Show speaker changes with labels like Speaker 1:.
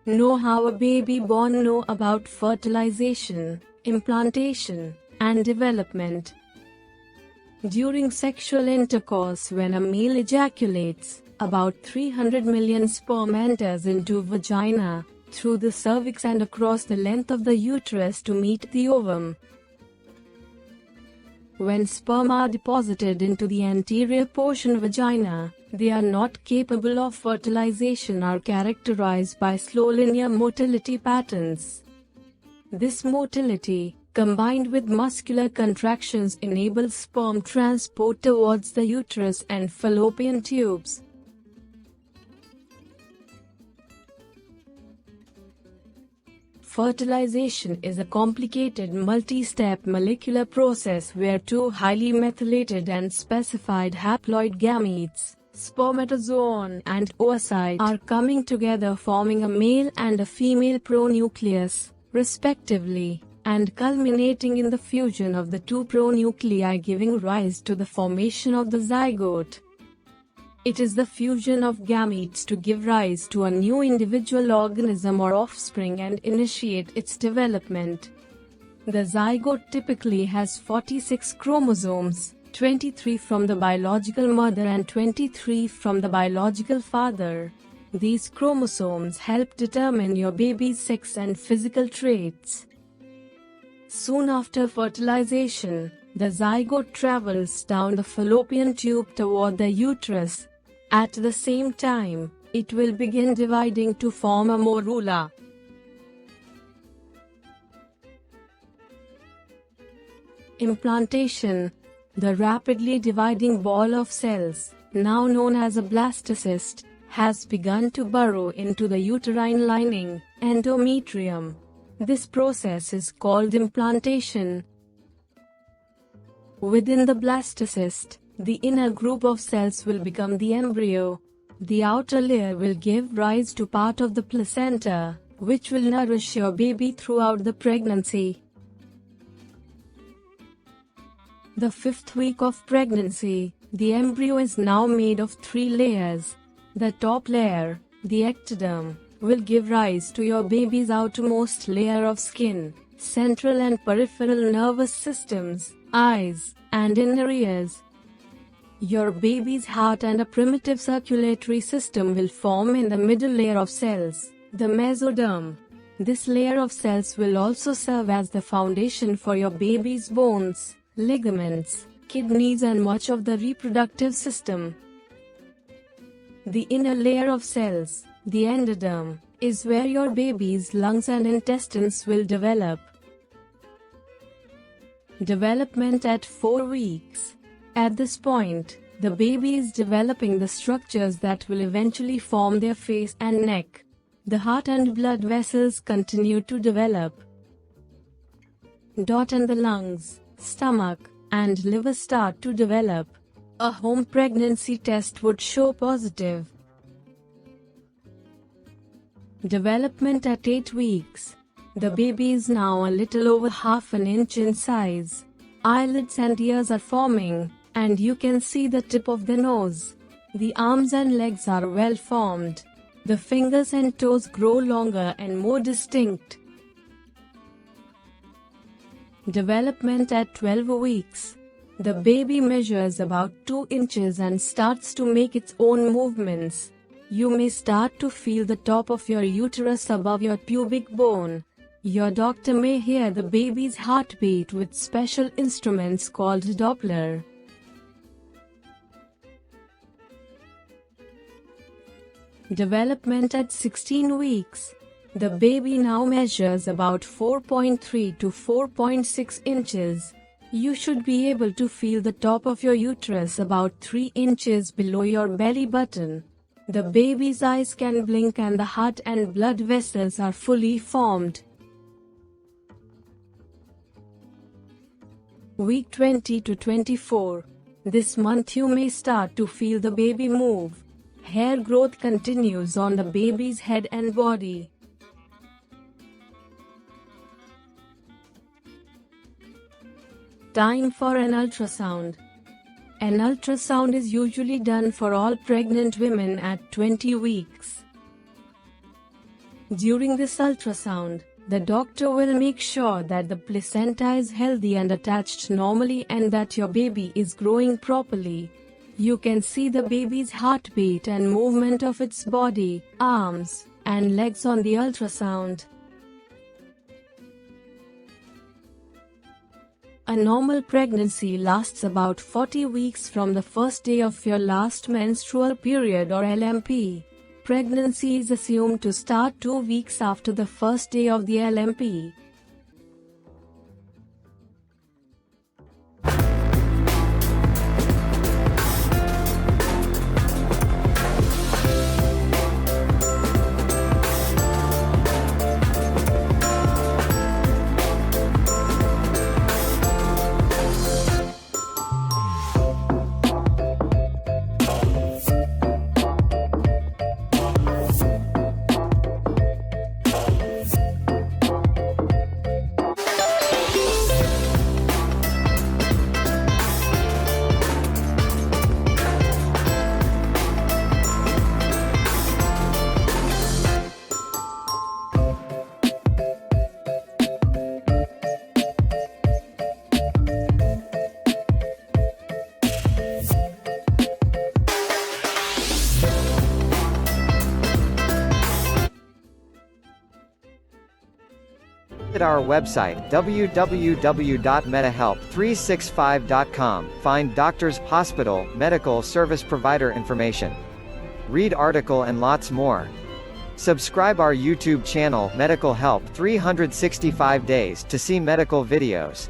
Speaker 1: Know how a baby born know about fertilization, implantation, and development. During sexual intercourse, when a male ejaculates, about 300 million sperm enters into vagina, through the cervix and across the length of the uterus to meet the ovum. When sperm are deposited into the anterior portion vagina, they are not capable of fertilization, are characterized by slow linear motility patterns. This motility, combined with muscular contractions, enables sperm transport towards the uterus and fallopian tubes. Fertilization is a complicated multi-step molecular process where two highly methylated and specified haploid gametes, spermatozoon and oocyte, are coming together, forming a male and a female pronucleus, respectively, and culminating in the fusion of the two pronuclei, giving rise to the formation of the zygote. It is the fusion of gametes to give rise to a new individual organism or offspring and initiate its development. The zygote typically has 46 chromosomes, 23 from the biological mother and 23 from the biological father. These chromosomes help determine your baby's sex and physical traits. Soon after fertilization, the zygote travels down the fallopian tube toward the uterus. At the same time, it will begin dividing to form a morula. Implantation. The rapidly dividing ball of cells, now known as a blastocyst, has begun to burrow into the uterine lining, endometrium. This process is called implantation. Within the blastocyst, the inner group of cells will become the embryo. The outer layer will give rise to part of the placenta, which will nourish your baby throughout the pregnancy. The 5th week of pregnancy, the embryo is now made of 3 layers. The top layer, the ectoderm, will give rise to your baby's outermost layer of skin, central and peripheral nervous systems, eyes, and inner ears. Your baby's heart and a primitive circulatory system will form in the middle layer of cells, the mesoderm. This layer of cells will also serve as the foundation for your baby's bones, ligaments, kidneys and much of the reproductive system. The inner layer of cells, the endoderm, is where your baby's lungs and intestines will develop. Development at 4 weeks. At this point, the baby is developing the structures that will eventually form their face and neck. The heart and blood vessels continue to develop. And the lungs, stomach, and liver start to develop. A home pregnancy test would show positive. Development at 8 weeks. The baby is now a little over half an inch in size. Eyelids and ears are forming, and you can see the tip of the nose. The arms and legs are well formed. The fingers and toes grow longer and more distinct. Development at 12 weeks. The baby measures about 2 inches and starts to make its own movements. You may start to feel the top of your uterus above your pubic bone. Your doctor may hear the baby's heartbeat with special instruments called Doppler. Development at 16 weeks. The baby now measures about 4.3 to 4.6 inches. You should be able to feel the top of your uterus about 3 inches below your belly button. The baby's eyes can blink and the heart and blood vessels are fully formed. Week 20 to 24. This month you may start to feel the baby move. Hair growth continues on the baby's head and body. Time for an ultrasound. An ultrasound is usually done for all pregnant women at 20 weeks. During this ultrasound, the doctor will make sure that the placenta is healthy and attached normally and that your baby is growing properly. You can see the baby's heartbeat and movement of its body, arms, and legs on the ultrasound. A normal pregnancy lasts about 40 weeks from the first day of your last menstrual period or LMP. Pregnancy is assumed to start 2 weeks after the first day of the LMP.
Speaker 2: Visit our website www.medihelp365.com. Find doctors, hospital, medical service provider information. Read article and lots more. Subscribe our YouTube channel Medical Help 365 Days to see medical videos.